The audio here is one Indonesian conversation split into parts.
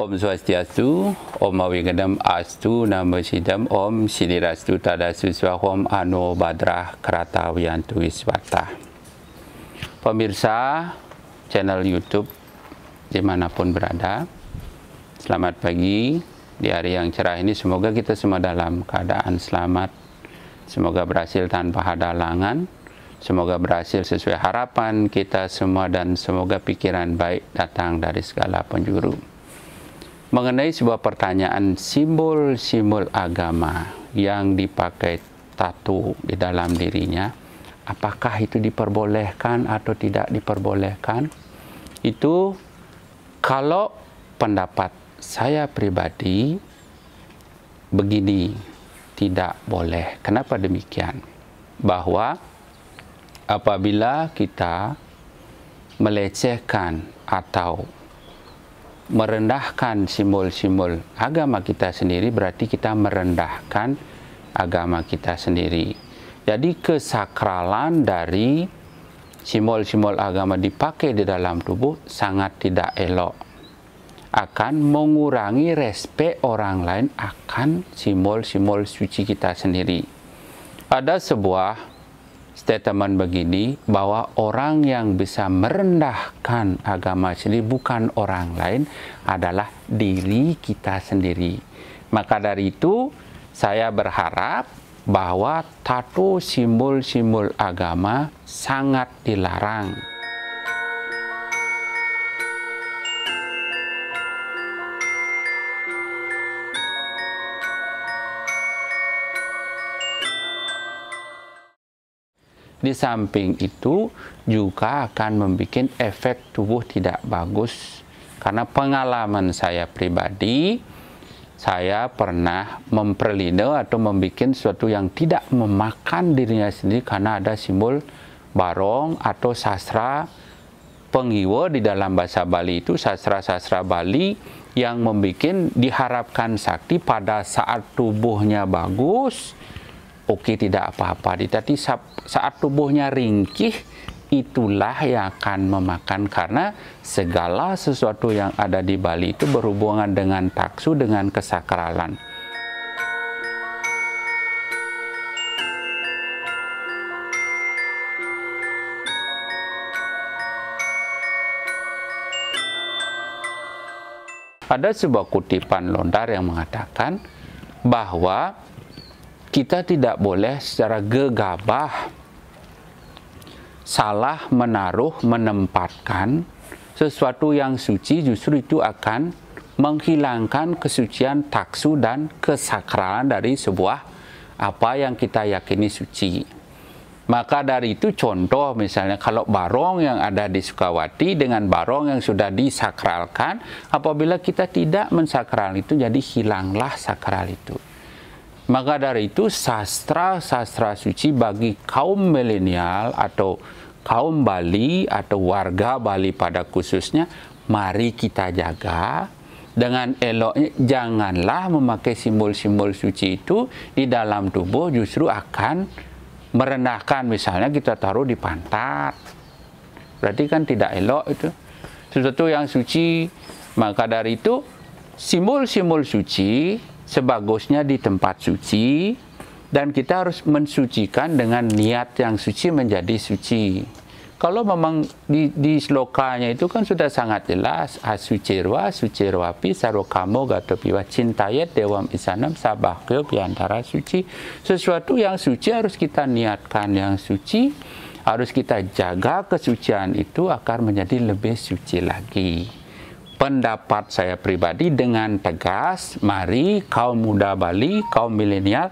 Om Swastiastu, Om Awigadam Astu, Nama Sidam, Om Sidirastu Tadastu Swahom Ano Badrah Krata Wiyantu Wiswata. Pemirsa channel YouTube dimanapun berada, selamat pagi. Di hari yang cerah ini semoga kita semua dalam keadaan selamat, semoga berhasil tanpa halangan, semoga berhasil sesuai harapan kita semua, dan semoga pikiran baik datang dari segala penjuru. Mengenai sebuah pertanyaan simbol-simbol agama yang dipakai tato di dalam dirinya, apakah itu diperbolehkan atau tidak diperbolehkan? Itu kalau pendapat saya pribadi begini, tidak boleh. Kenapa demikian? Bahwa apabila kita melecehkan atau merendahkan simbol-simbol agama kita sendiri, berarti kita merendahkan agama kita sendiri. Jadi kesakralan dari simbol-simbol agama dipakai di dalam tubuh sangat tidak elok, akan mengurangi respek orang lain akan simbol-simbol suci kita sendiri. Ada sebuah statement begini, bahwa orang yang bisa merendahkan agama sendiri bukan orang lain, adalah diri kita sendiri. Maka dari itu saya berharap bahwa tato simbol-simbol agama sangat dilarang. Di samping itu juga akan membuat efek tubuh tidak bagus. Karena pengalaman saya pribadi, saya pernah memperlindau atau membuat sesuatu yang tidak memakan dirinya sendiri karena ada simbol barong atau sastra penghiwa di dalam bahasa Bali itu, sastra-sastra Bali yang membuat diharapkan sakti pada saat tubuhnya bagus. Oke, tidak apa-apa. Tapi saat tubuhnya ringkih, itulah yang akan memakan. Karena segala sesuatu yang ada di Bali itu berhubungan dengan taksu, dengan kesakralan. Ada sebuah kutipan lontar yang mengatakan bahwa kita tidak boleh secara gegabah salah menaruh, menempatkan sesuatu yang suci, justru itu akan menghilangkan kesucian, taksu, dan kesakralan dari sebuah apa yang kita yakini suci. Maka dari itu contoh misalnya kalau barong yang ada di Sukawati dengan barong yang sudah disakralkan, apabila kita tidak mensakral itu, jadi hilanglah sakral itu. Maka dari itu sastra-sastra suci bagi kaum milenial atau kaum Bali atau warga Bali pada khususnya, mari kita jaga dengan eloknya. Janganlah memakai simbol-simbol suci itu di dalam tubuh, justru akan merendahkan. Misalnya kita taruh di pantat, berarti kan tidak elok itu, sesuatu yang suci. Maka dari itu simbol-simbol suci sebagusnya di tempat suci, dan kita harus mensucikan dengan niat yang suci menjadi suci. Kalau memang di slokanya itu kan sudah sangat jelas, asucirwa, sucirwapi, sarokamo gatopiwa, cintayet dewam isanam sabakyo biantara suci. Sesuatu yang suci harus kita niatkan yang suci, harus kita jaga kesucian itu agar menjadi lebih suci lagi. Pendapat saya pribadi dengan tegas, mari kaum muda Bali, kaum milenial,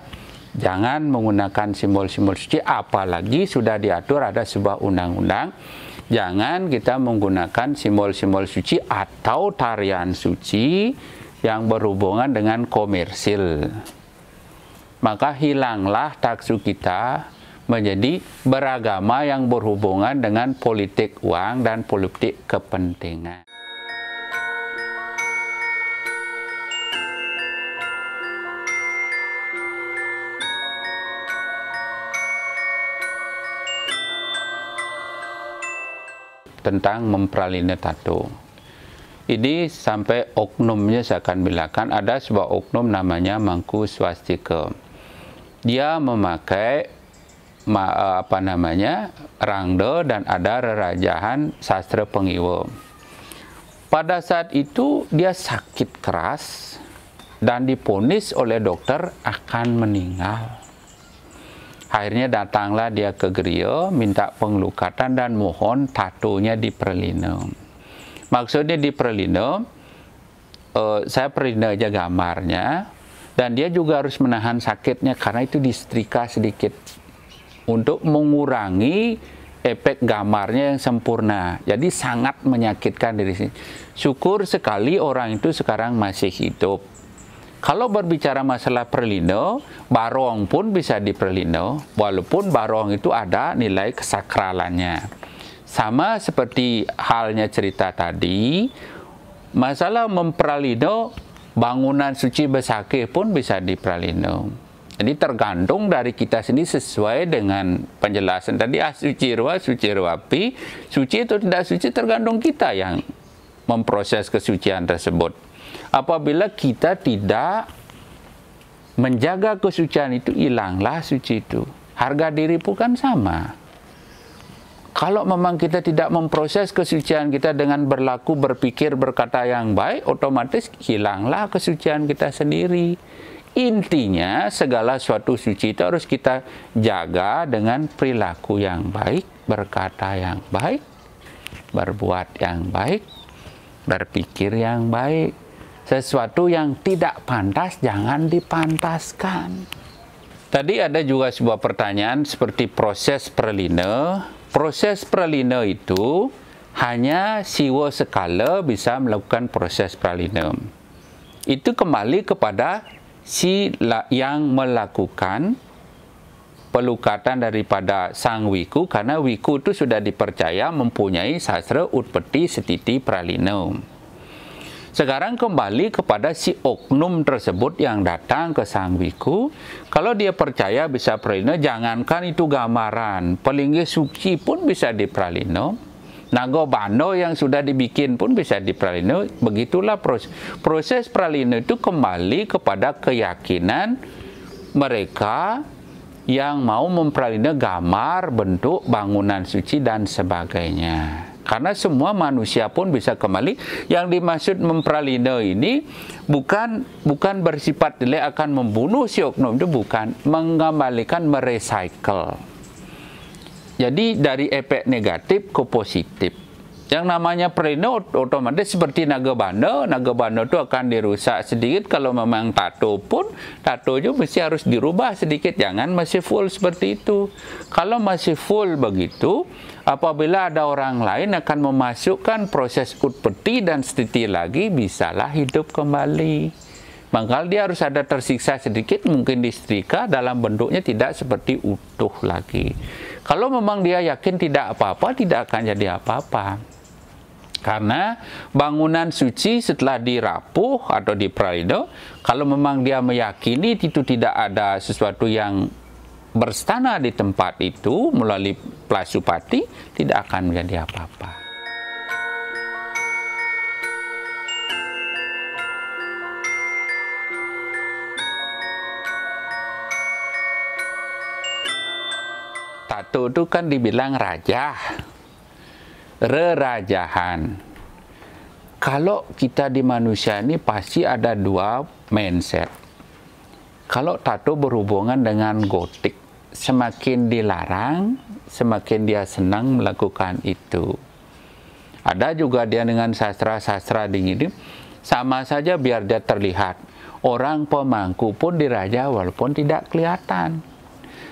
jangan menggunakan simbol-simbol suci, apalagi sudah diatur ada sebuah undang-undang. Jangan kita menggunakan simbol-simbol suci atau tarian suci yang berhubungan dengan komersil. Maka hilanglah taksu kita menjadi beragama yang berhubungan dengan politik uang dan politik kepentingan. Tentang memperalina tato. Ini sampai oknumnya saya akan bilangkan, ada sebuah oknum namanya Mangku Swastika. Dia memakai rangda dan ada rerajahan sastra pengiwa. Pada saat itu dia sakit keras dan diponis oleh dokter akan meninggal. Akhirnya datanglah dia ke gereja, minta pengelukatan dan mohon tatonya diperlindung. Maksudnya diperlindung, saya perlindung aja gambarnya, dan dia juga harus menahan sakitnya karena itu disetrika sedikit untuk mengurangi efek gambarnya yang sempurna. Jadi sangat menyakitkan diri sini. Syukur sekali orang itu sekarang masih hidup. Kalau berbicara masalah perlindung, barong pun bisa diperlindung, walaupun barong itu ada nilai kesakralannya. Sama seperti halnya cerita tadi, masalah memperlindung bangunan suci besakih pun bisa diperlindung. Jadi tergantung dari kita sendiri sesuai dengan penjelasan tadi, suci ruapi, suci atau tidak suci tergantung kita yang memproses kesucian tersebut. Apabila kita tidak menjaga kesucian itu, hilanglah suci itu. Harga diri pun kan sama. Kalau memang kita tidak memproses kesucian kita dengan berlaku, berpikir, berkata yang baik, otomatis hilanglah kesucian kita sendiri. Intinya segala suatu suci itu harus kita jaga dengan perilaku yang baik, berkata yang baik, berbuat yang baik, berpikir yang baik. Sesuatu yang tidak pantas jangan dipantaskan. Tadi ada juga sebuah pertanyaan seperti proses perlindungan. Proses perlindungan itu hanya siwa sekala bisa melakukan proses perlindungan. Itu kembali kepada si yang melakukan pelukatan daripada sang wiku, karena wiku itu sudah dipercaya mempunyai sastra utpeti setiti pralindungan. Sekarang kembali kepada si oknum tersebut yang datang ke sang wiku. Kalau dia percaya bisa pralindungan, jangankan itu gambaran, pelinggi suci pun bisa dipralindungan. Naga bano yang sudah dibikin pun bisa dipralindungan. Begitulah proses pralindungan itu kembali kepada keyakinan mereka yang mau mempralindungan gambar, bentuk, bangunan suci dan sebagainya. Karena semua manusia pun bisa kembali. Yang dimaksud mempralindungan ini bukan bersifat dia akan membunuh si oknum itu, bukan. Mengembalikan, merecycle. Jadi dari efek negatif ke positif. Yang namanya perlindungan otomatis seperti naga bana itu akan dirusak sedikit. Kalau memang tato pun, tato juga mesti harus dirubah sedikit, jangan masih full seperti itu. Kalau masih full begitu, apabila ada orang lain akan memasukkan proses utpeti dan stiti lagi, bisalah hidup kembali. Maka dia harus ada tersiksa sedikit, mungkin disetrika dalam bentuknya tidak seperti utuh lagi. Kalau memang dia yakin tidak apa-apa, tidak akan jadi apa-apa. Karena bangunan suci setelah dirapuh atau dipralindungan, kalau memang dia meyakini itu tidak ada sesuatu yang berstana di tempat itu melalui plasupati, tidak akan menjadi apa-apa. Tato itu kan dibilang raja, rerajahan. Kalau kita di manusia ini pasti ada dua mindset. Kalau tato berhubungan dengan gotik, semakin dilarang, semakin dia senang melakukan itu. Ada juga dia dengan sastra-sastra dingin, sama saja biar dia terlihat. Orang pemangku pun diraja walaupun tidak kelihatan.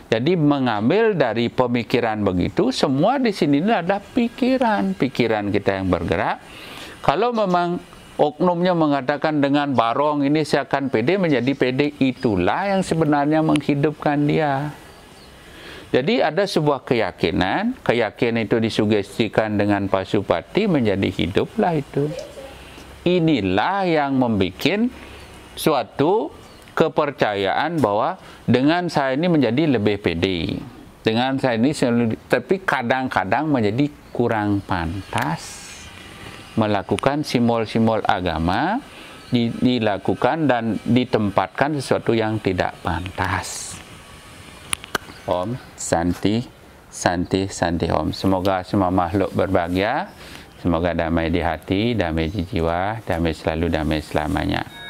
Jadi mengambil dari pemikiran begitu, semua di sini adalah pikiran kita yang bergerak. Kalau memang oknumnya mengatakan dengan barong ini saya akan pede, menjadi pede, itulah yang sebenarnya menghidupkan dia. Jadi ada sebuah keyakinan itu disugestikan dengan pasupati, menjadi hiduplah itu. Inilah yang membuat suatu kepercayaan bahwa dengan saya ini menjadi lebih pede, dengan saya ini, tapi kadang-kadang menjadi kurang pantas. melakukan simbol-simbol agama, dilakukan dan ditempatkan sesuatu yang tidak pantas. Om Santi, Santi, Santi Om. Semoga semua makhluk berbahagia, semoga damai di hati, damai di jiwa, damai selalu, damai selamanya.